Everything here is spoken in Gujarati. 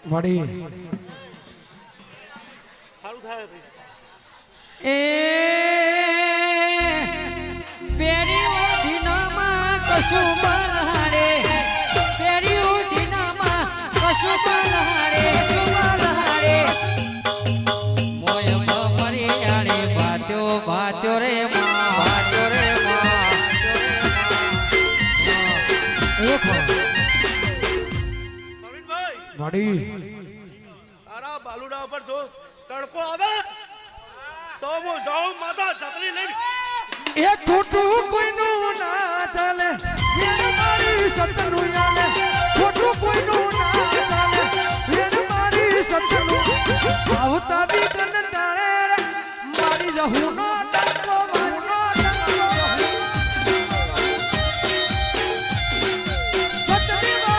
વડી સારું થાય એ પેરી ઉધીનામાં કશું બલહાડે પેરી ઉધીનામાં કશું બલહાડે મોય મરી આડે ભાત્યો ભાત્યો રે માં ભાત્યો રે માં વડી તારા બાલુડા ઉપર જો તડકો આવે તો હું જાઉં માતા છત્રી લઈને એ ખોટું કોઈનું ના ચાલે મારી સતનું યાલે